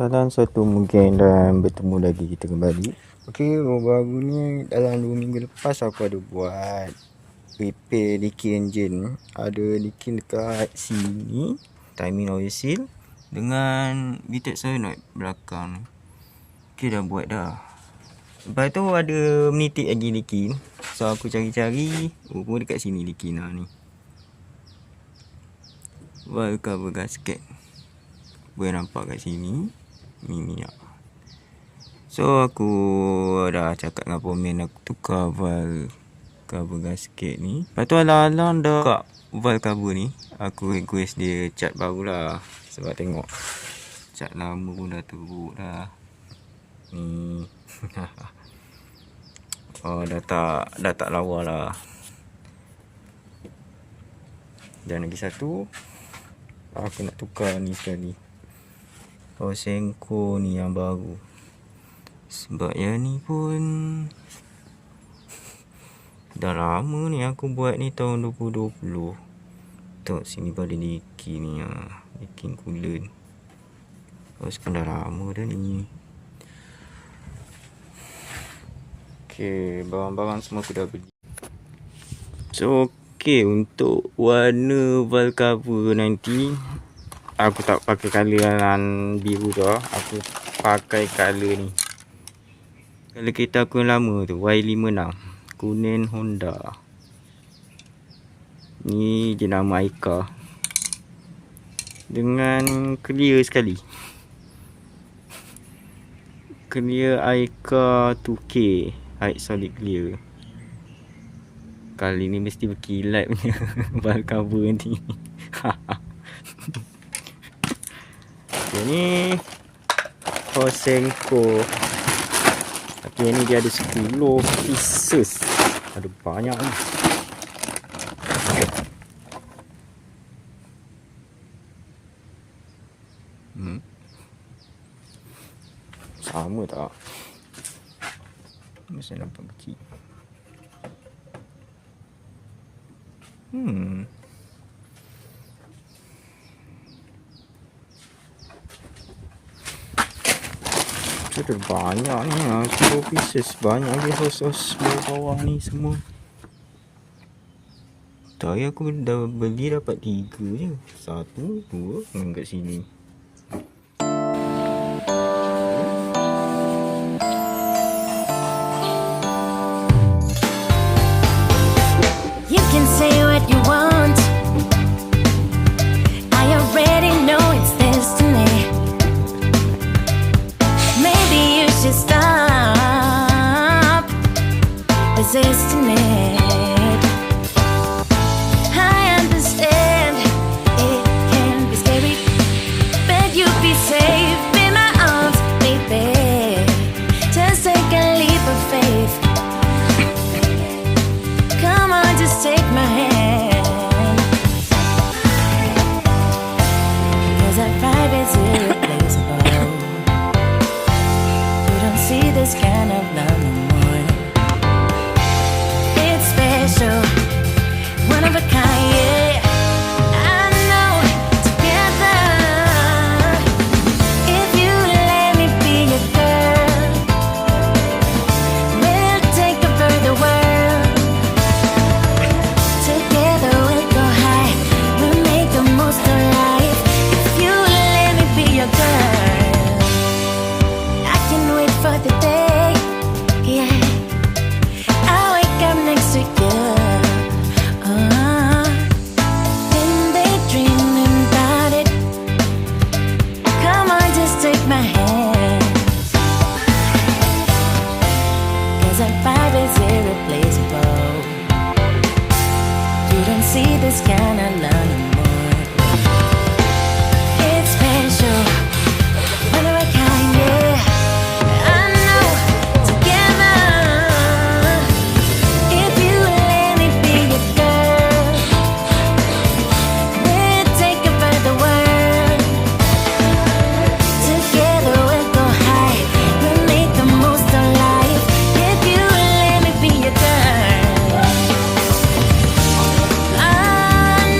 Salam satu mungkin dan bertemu lagi kita kembali. Okey, baru ni dalam 2 minggu lepas aku ada buat repair leaking engine. Ada leaking dekat sini, timing oil seal dengan VTEC solenoid belakang. Okey, dah buat dah. Lepas tu ada menitik lagi leaking. So aku cari-cari, pun dekat sini leaking lah ni. Valve cover gasket. Boleh nampak kat sini ni minyak. So aku dah cakap dengan pomen aku tukar valve cover gasket ni. Lepas tu alang-alang dah buka valve cover ni, aku request dia cat baru lah. Sebab tengok cat lama pun dah teruk dah ni. Oh, dah tak lawa lah. Dan lagi satu, aku nak tukar ni sekali, Senko ni yang baru. Sebab yang ni pun dah lama ni aku buat ni, tahun 2020. Tengok sini pada leaking ni, leaking coolant. Sekarang dah lama dah ni. Okey, barang-barang semua aku dah beli. So okey, untuk warna valve cover nanti aku tak pakai color yang biru tu, aku pakai color ni. Color kereta aku yang lama tu, Y56 kuning Honda. Ni jenama Aika. Dengan clear sekali. Clear Aika 2K, high solid clear. Kali ni mesti berkilat punya valve cover ni. Ni Senko. Tapi ni dia ada 10 pieces. Ada banyak ni. Sama tak? Mesti nampak kecil. Ada banyak ni, 10 pieces. Banyak lagi hose-hose bawah ni semua. Tadi aku dah beli dapat 3 je. 1, 2 kat sini. You can say what you want, I already know it's destiny. Maybe you should stop resisting it. I understand it can be scary, but you'll be safe in my arms, baby. Just take a leap of faith. Come on, just take my hand, 'cause our vibe is irreplaceable. You don't see this kind of love no more. It's special, one of a kind, yeah. I know, together, if you let me be your girl, we'll take over the world. Together we'll go high, we'll make the most of life. If you let me be your girl, I can wait for the day, yeah, I'll wake up next to you, then daydreaming about it. Come on, just take my hand, 'cause our vibe is irreplaceable. You don't see this kind of love no more. It's special, one of a kind, yeah. I know, together, if you let me be your girl, we'll take over the world. Together we'll go high, we'll make the most of life. If you let me be your girl, I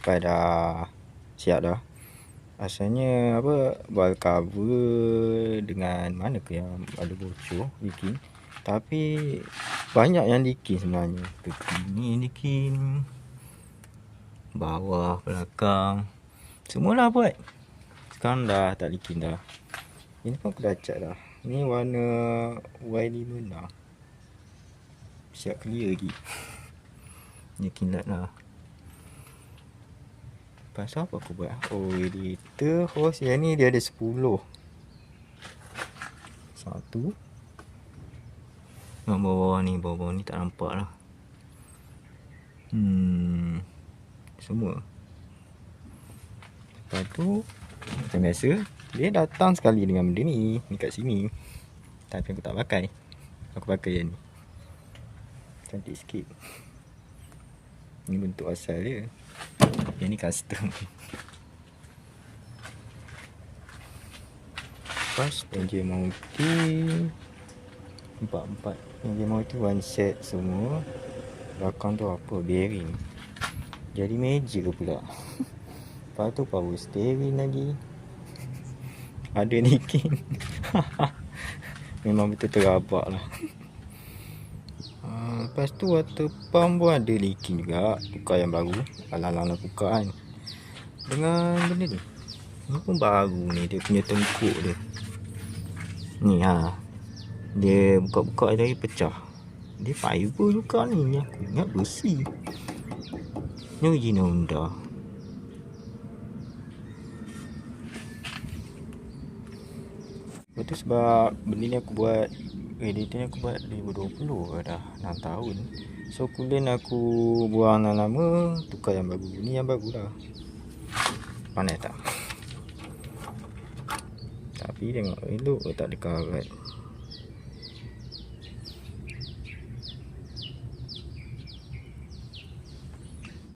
lepas dah siap dah. Asalnya apa, buat cover dengan mana ke yang ada bocor bikin. Tapi banyak yang likin sebenarnya. Tepi ni likin, bawah, belakang, semualah buat. Sekarang dah tak likin dah. Ini pun aku dah cat dah. Ni warna Y5 dah. Siap clear lagi. Ni kilat lah. Pasal apa aku buat? Oh, radiator hose yang ni dia ada 10. Satu. Bawah-bawah ni tak nampak lah. Semua. Lepas tu macam biasa, dia datang sekali dengan benda ni dekat sini. Tapi aku tak pakai. Aku pakai yang ni. Cantik sikit. Ni bentuk asal dia. Yang ni custom. Lepas enjin mounting 4 enjin mounting one set semua. Belakang tu apa, bearing. Jadi meja pula. Lepas tu power steering lagi. Ada nikin. Memang betul terabak lah. Lepas tu water pump pun ada leaking juga. Tukar yang baru. Alang-alang buka kan. Dengan benda ni. Ni pun baru ni. Dia punya tengkuk dia. Ni dia buka-buka dari pecah. Dia fiber juga ni. Aku ingat besi. Ni original Honda. Lepas tu sebab benda ni aku buat, radiator ni aku buat 2020 dah 6 tahun. So coolant aku buang yang lama, tukar yang baru. Ni yang baru lah. Panas tak? Tapi tengok elok tak ada karat.